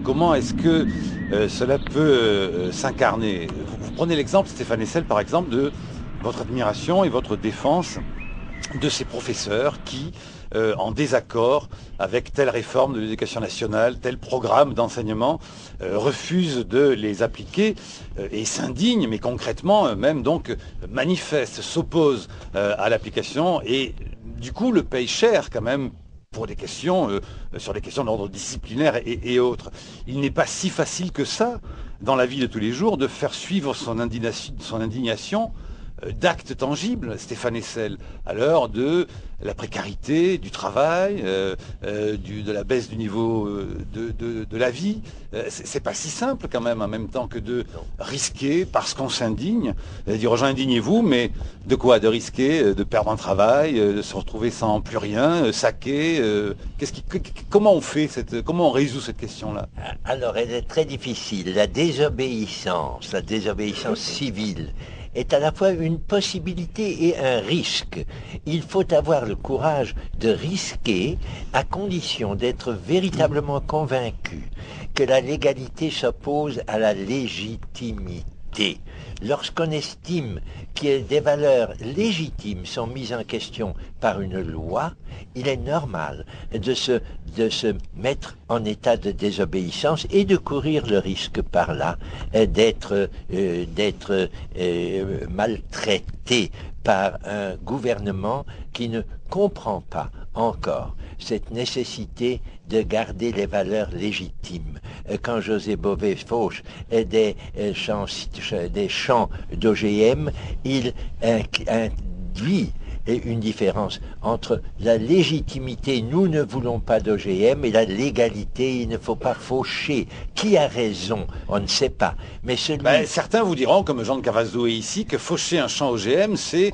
comment est-ce que cela peut s'incarner? Vous prenez l'exemple, Stéphane Hessel, par exemple, de votre admiration et votre défense de ces professeurs qui, en désaccord avec telle réforme de l'éducation nationale, tel programme d'enseignement, refusent de les appliquer et s'indignent, mais concrètement même donc manifestent, s'opposent à l'application et du coup le payent cher quand même pour des questions, sur des questions d'ordre disciplinaire et autres. Il n'est pas si facile que ça, dans la vie de tous les jours, de faire suivre son indignation d'actes tangibles, Stéphane Hessel, à l'heure de la précarité, du travail, de la baisse du niveau de la vie. C'est pas si simple quand même, en même temps que de risquer, parce qu'on s'indigne, dire aux gens indignez-vous, mais de quoi? De risquer, de perdre un travail, de se retrouver sans plus rien, saqué. Comment on fait comment on résout cette question-là? Alors, elle est très difficile. La désobéissance civile, est à la fois une possibilité et un risque. Il faut avoir le courage de risquer à condition d'être véritablement convaincu que la légalité s'oppose à la légitimité. Lorsqu'on estime que des valeurs légitimes sont mises en question par une loi, il est normal de se mettre en état de désobéissance et de courir le risque par là d'être maltraité par un gouvernement qui ne comprend pas encore cette nécessité de garder les valeurs légitimes. Quand José Bové fauche des champs d'OGM, il induit une différence entre la légitimité, nous ne voulons pas d'OGM, et la légalité, il ne faut pas faucher. Qui a raison? On ne sait pas. Mais certains vous diront, comme Jean de Cavazo est ici, que faucher un champ OGM, c'est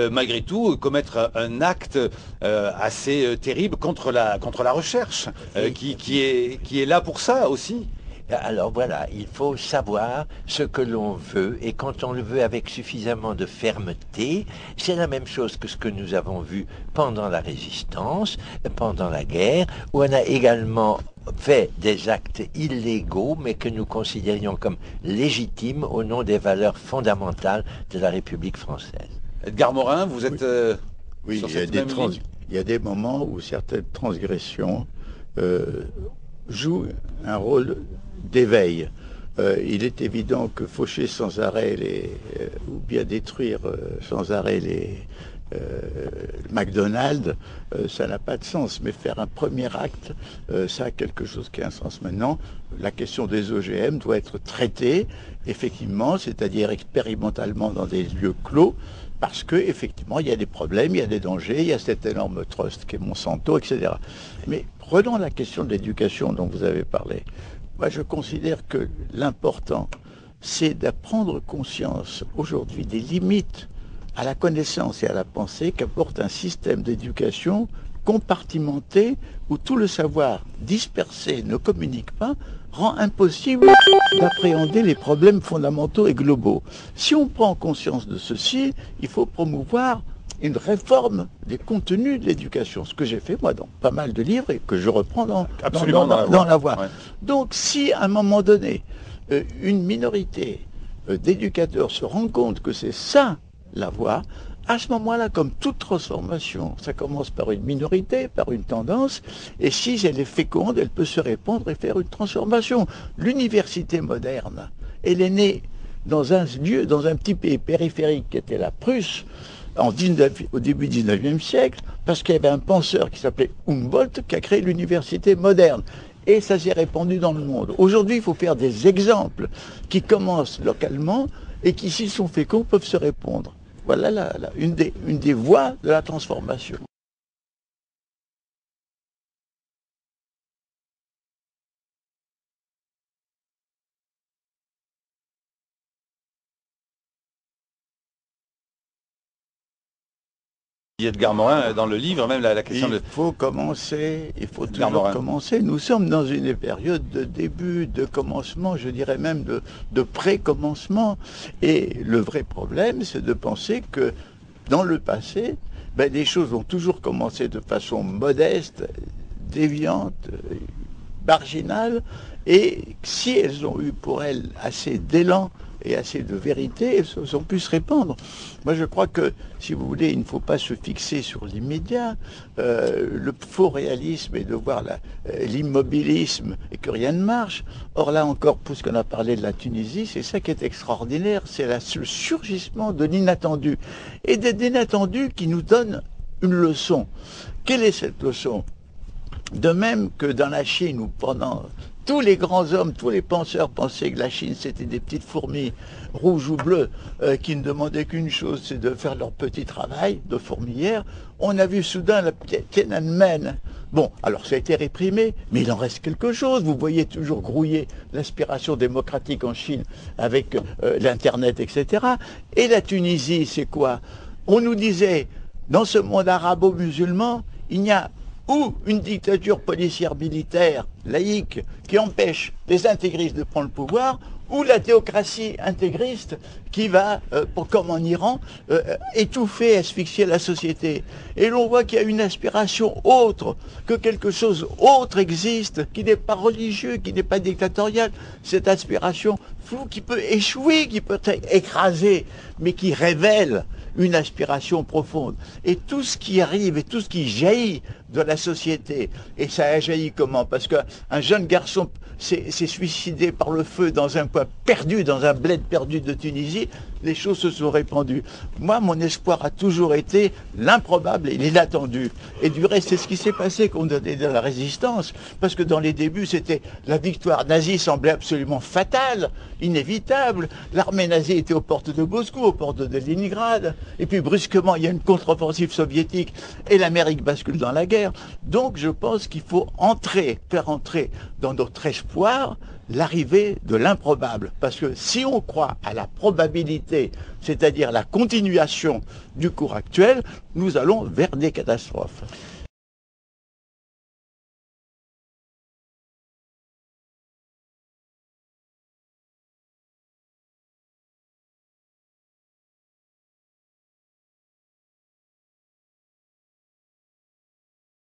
malgré tout commettre un acte assez terrible contre la recherche, qui est là pour ça aussi. Alors voilà, il faut savoir ce que l'on veut, et quand on le veut avec suffisamment de fermeté, c'est la même chose que ce que nous avons vu pendant la résistance, pendant la guerre, où on a également fait des actes illégaux, mais que nous considérions comme légitimes au nom des valeurs fondamentales de la République française. Edgar Morin, vous êtes oui, sur il y a cette même ligne? il y a des moments où certaines transgressions jouent un rôle d'éveil. Il est évident que faucher sans arrêt ou bien détruire sans arrêt McDonald's, ça n'a pas de sens. Mais faire un premier acte, ça a quelque chose qui a un sens. Maintenant, la question des OGM doit être traitée, effectivement, c'est-à-dire expérimentalement dans des lieux clos, parce que effectivement, il y a des problèmes, il y a des dangers, il y a cet énorme trust qui est Monsanto, etc. Mais prenons la question de l'éducation dont vous avez parlé. Moi, je considère que l'important, c'est de prendre conscience aujourd'hui des limites à la connaissance et à la pensée qu'apporte un système d'éducation compartimenté où tout le savoir dispersé ne communique pas, rend impossible d'appréhender les problèmes fondamentaux et globaux. Si on prend conscience de ceci, il faut promouvoir une réforme des contenus de l'éducation, ce que j'ai fait moi dans pas mal de livres et que je reprends dans la voie. Ouais. Donc si à un moment donné, une minorité d'éducateurs se rend compte que c'est ça la voie, à ce moment-là, comme toute transformation, ça commence par une minorité, par une tendance, et si elle est féconde, elle peut se répandre et faire une transformation. L'université moderne, elle est née dans un lieu, dans un petit pays périphérique qui était la Prusse, au début du 19e siècle, parce qu'il y avait un penseur qui s'appelait Humboldt qui a créé l'université moderne. Et ça s'est répandu dans le monde. Aujourd'hui, il faut faire des exemples qui commencent localement et qui, s'ils sont féconds, peuvent se répandre. Voilà une des voies de la transformation. Edgar Morin, dans le livre, même la question il faut toujours commencer. Nous sommes dans une période de début, de commencement, je dirais même de pré-commencement. Et le vrai problème, c'est de penser que dans le passé, les choses ont toujours commencé de façon modeste, déviante, marginales, et si elles ont eu pour elles assez d'élan et assez de vérité, elles ont pu se répandre. Moi, je crois que, si vous voulez, il ne faut pas se fixer sur l'immédiat. Le faux réalisme est de voir l'immobilisme et que rien ne marche. Or, là encore, puisqu'on a parlé de la Tunisie, c'est ça qui est extraordinaire, c'est le surgissement de l'inattendu. Et d'inattendu qui nous donne une leçon. Quelle est cette leçon? De même que dans la Chine, où pendant tous les grands hommes, tous les penseurs pensaient que la Chine c'était des petites fourmis rouges ou bleues qui ne demandaient qu'une chose, c'est de faire leur petit travail de fourmilière. On a vu soudain la Tiananmen. Bon, alors ça a été réprimé, mais il en reste quelque chose. Vous voyez toujours grouiller l'aspiration démocratique en Chine avec l'Internet, etc. Et la Tunisie, c'est quoi? On nous disait, dans ce monde arabo-musulman, il n'y a ou une dictature policière militaire laïque qui empêche les intégristes de prendre le pouvoir, ou la théocratie intégriste qui va, comme en Iran, étouffer, asphyxier la société. Et l'on voit qu'il y a une aspiration autre, que quelque chose autre existe, qui n'est pas religieux, qui n'est pas dictatorial. Cette aspiration floue qui peut échouer, qui peut être écrasée, mais qui révèle une aspiration profonde. Et tout ce qui arrive et tout ce qui jaillit de la société, et ça a jailli comment? Parce qu'un jeune garçon s'est suicidé par le feu dans un coin perdu, dans un bled perdu de Tunisie, les choses se sont répandues. Moi, mon espoir a toujours été l'improbable et l'inattendu. Et du reste, c'est ce qui s'est passé qu'on donnait de la résistance, parce que dans les débuts, c'était la victoire nazie semblait absolument fatale, inévitable. L'armée nazie était aux portes de Moscou, aux portes de Leningrad, et puis brusquement, il y a une contre-offensive soviétique, et l'Amérique bascule dans la guerre. Donc, je pense qu'il faut faire entrer dans notre espoir l'arrivée de l'improbable. Parce que si on croit à la probabilité, c'est-à-dire la continuation du cours actuel, nous allons vers des catastrophes.